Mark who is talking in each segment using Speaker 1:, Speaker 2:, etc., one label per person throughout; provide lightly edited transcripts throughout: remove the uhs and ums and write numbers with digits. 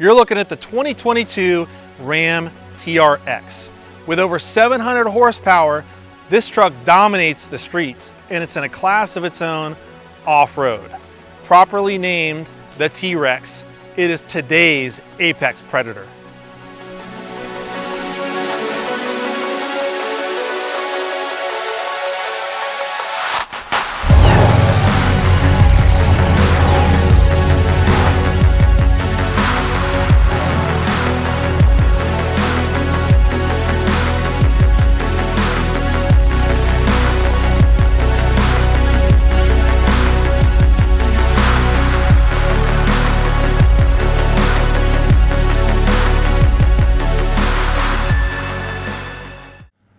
Speaker 1: You're looking at the 2022 Ram TRX. With over 700 horsepower, this truck dominates the streets, and it's in a class of its own off-road. Properly named the T-Rex, it is today's apex predator.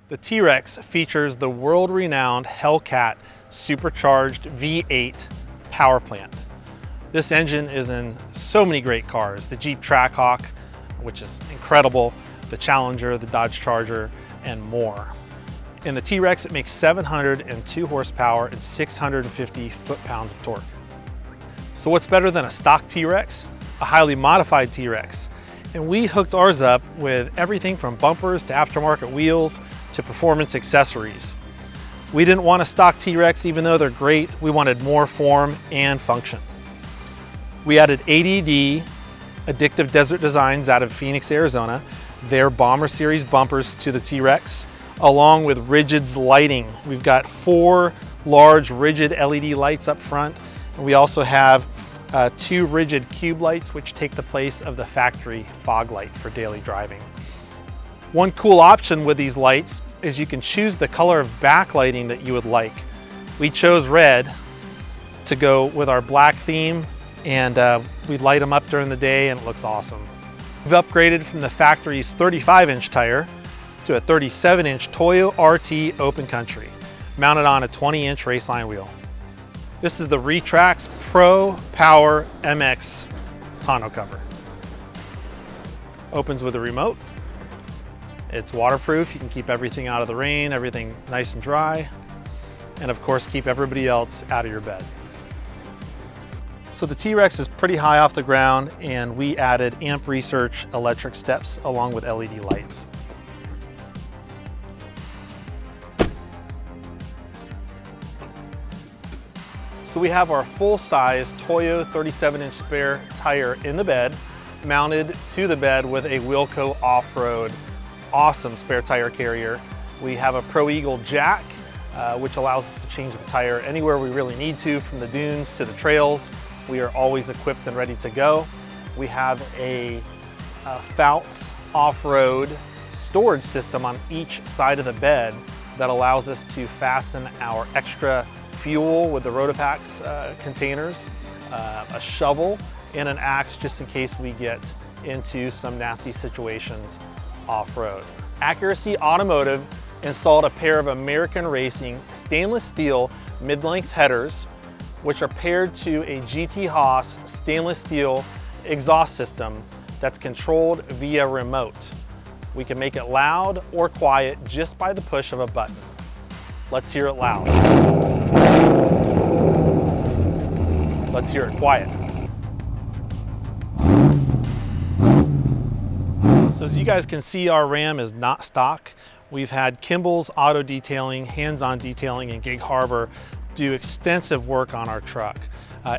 Speaker 1: The T-Rex features the world-renowned Hellcat supercharged V8 power plant. This engine is in so many great cars, the Jeep Trackhawk, which is incredible, the Challenger, the Dodge Charger, and more. In the T-Rex, it makes 702 horsepower and 650 foot-pounds of torque. So what's better than a stock T-Rex? A highly modified T-Rex. And we hooked ours up with everything from bumpers to aftermarket wheels to performance accessories. We didn't want a stock T-Rex, even though they're great. We wanted more form and function. We added ADD, Addictive Desert Designs out of Phoenix, Arizona, their Bomber Series bumpers to the T-Rex, along with Rigid's lighting. We've got 4 large Rigid LED lights up front, and we also have 2 Rigid cube lights, which take the place of the factory fog light for daily driving. One cool option with these lights is you can choose the color of backlighting that you would like. We chose red to go with our black theme, and we light them up during the day and it looks awesome. We've upgraded from the factory's 35-inch tire to a 37-inch Toyo RT Open Country, mounted on a 20-inch Raceline wheel. This is the Retrax Pro Power MX tonneau cover. Opens with a remote. It's waterproof. You can keep everything out of the rain, everything nice and dry, and of course keep everybody else out of your bed. So the T-Rex is pretty high off the ground, and we added Amp Research electric steps along with LED lights. So we have our full-size Toyo 37-inch spare tire in the bed, mounted to the bed with a Wilco Off-Road awesome spare tire carrier. We have a Pro Eagle jack, which allows us to change the tire anywhere we really need to, from the dunes to the trails. We are always equipped and ready to go. We have a Foutz Off-Road storage system on each side of the bed that allows us to fasten our extra fuel with the Rotopax containers, a shovel, and an axe just in case we get into some nasty situations off-road. Accuracy Automotive installed a pair of American Racing stainless steel mid-length headers, which are paired to a GTHAUS stainless steel exhaust system that's controlled via remote. We can make it loud or quiet just by the push of a button. Let's hear it loud. Let's hear it quiet. So as you guys can see, our Ram is not stock. We've had Kimball's Auto Detailing, Hands-On Detailing in Gig Harbor do extensive work on our truck.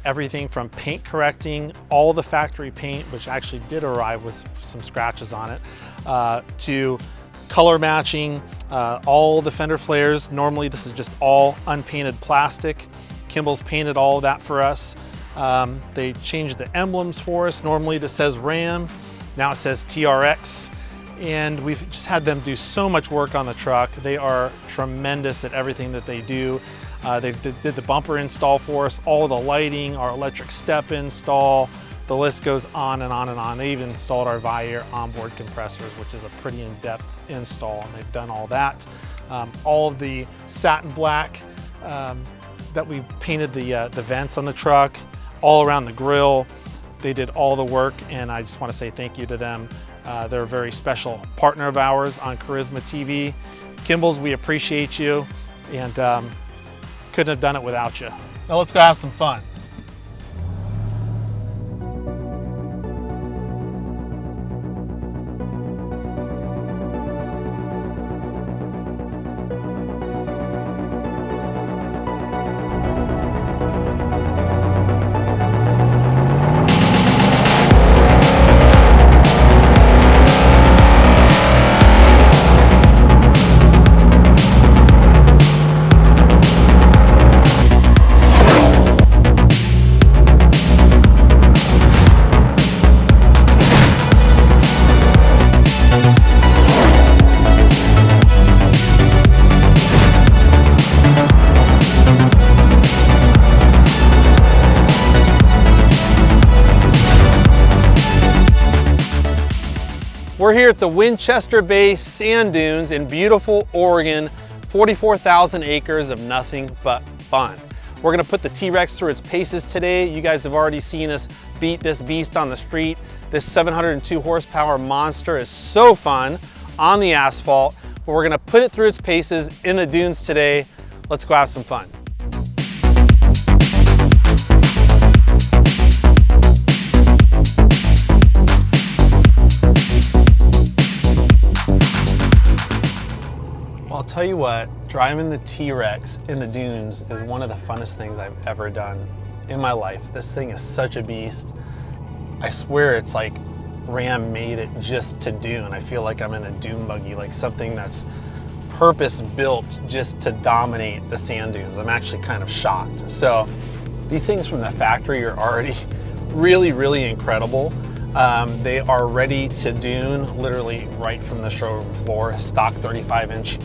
Speaker 1: Everything from paint correcting, all the factory paint, which actually did arrive with some scratches on it, to color matching, all the fender flares. Normally this is just all unpainted plastic. Kimball's painted all of that for us. They changed the emblems for us. Normally this says Ram, now it says TRX. And we've just had them do so much work on the truck. They are tremendous at everything that they do. They did the bumper install for us, all the lighting, our electric step install, the list goes on and on and on. They even installed our Viair onboard compressors, which is a pretty in-depth install, and they've done all that. All of the satin black that we painted the vents on the truck, all around the grill. They did all the work, and I just want to say thank you to them. They're a very special partner of ours on Carisma TV. Kimball's, we appreciate you, and couldn't have done it without you. Now let's go have some fun. We're here at the Winchester Bay Sand Dunes in beautiful Oregon, 44,000 acres of nothing but fun. We're gonna put the T-Rex through its paces today. You guys have already seen us beat this beast on the street. This 702 horsepower monster is so fun on the asphalt, but we're gonna put it through its paces in the dunes today. Let's go have some fun. I'll tell you what, driving the T-Rex in the dunes is one of the funnest things I've ever done in my life. This thing is such a beast. I swear it's like Ram made it just to dune. I feel like I'm in a dune buggy, like something that's purpose built just to dominate the sand dunes. I'm actually kind of shocked. So these things from the factory are already really incredible. They are ready to dune literally right from the showroom floor. Stock 35-inch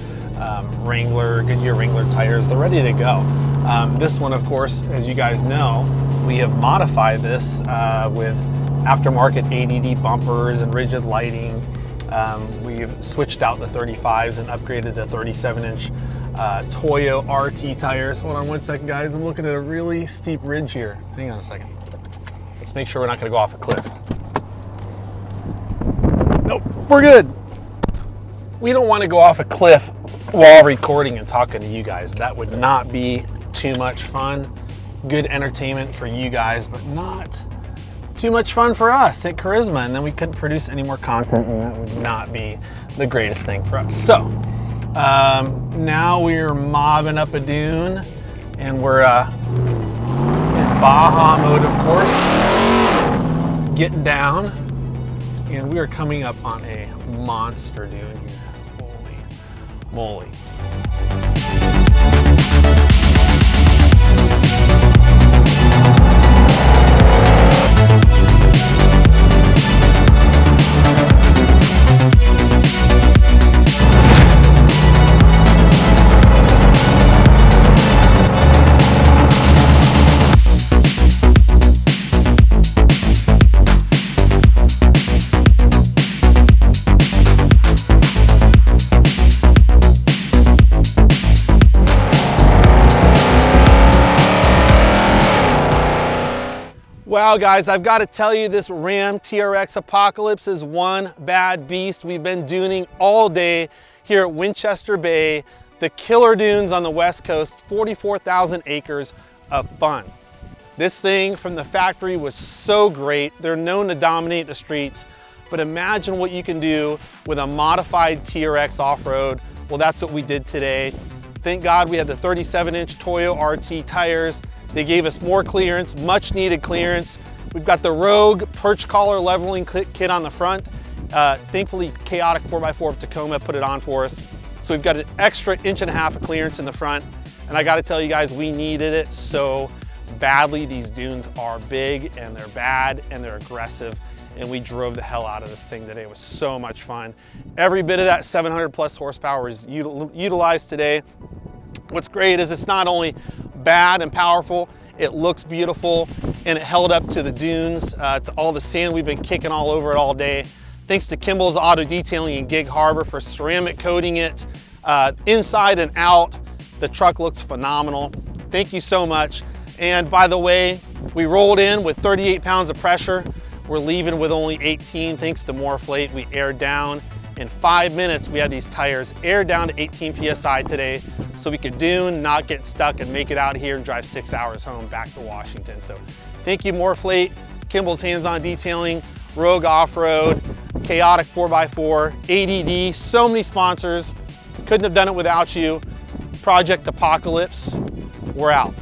Speaker 1: Wrangler, Goodyear Wrangler tires. They're ready to go. This one, of course, as you guys know, we have modified this with aftermarket ADD bumpers and rigid lighting. We've switched out the 35s and upgraded to 37-inch Toyo RT tires. Hold on one second, guys. I'm looking at a really steep ridge here. Hang on a second. Let's make sure we're not gonna go off a cliff. Nope, we're good. We don't want to go off a cliff while recording and talking to you guys. That would not be too much fun. Good entertainment for you guys, but not too much fun for us at Carisma, and then we couldn't produce any more content, and that would not be the greatest thing for us. So now we're mobbing up a dune, and we're in Baja mode, of course, getting down, and we are coming up on a monster dune here. Holy moly. Wow, guys, I've got to tell you, this Ram TRX apocalypse is one bad beast. We've been duning all day here at Winchester Bay, the killer dunes on the West Coast, 44,000 acres of fun. This thing from the factory was so great. They're known to dominate the streets, but imagine what you can do with a modified TRX off-road. Well, that's what we did today. Thank God we had the 37-inch Toyo RT tires. They gave us more clearance, much needed clearance. We've got the Rogue perch collar leveling kit on the front. Thankfully, Khaotik 4x4 of Tacoma put it on for us. So we've got an extra 1.5 inches of clearance in the front. And I gotta tell you guys, we needed it so badly. These dunes are big and they're bad and they're aggressive. And we drove the hell out of this thing today. It was so much fun. Every bit of that 700 plus horsepower is utilized today. What's great is it's not only bad and powerful, it looks beautiful, and it held up to the dunes, to all the sand we've been kicking all over it all day. Thanks to Kimball's Auto Detailing in Gig Harbor for ceramic coating it inside and out. The truck looks phenomenal. Thank you so much. And by the way, we rolled in with 38 pounds of pressure. We're leaving with only 18 thanks to MORRflate. We aired down. In 5 minutes, we had these tires aired down to 18 PSI today, so we could dune, not get stuck, and make it out of here and drive 6 hours home back to Washington. So thank you, MORRflate, Kimball's Hands-On Detailing, Rogue Off-Road, Khaotik 4x4, ADD, so many sponsors. Couldn't have done it without you. Project Apocalypse, we're out.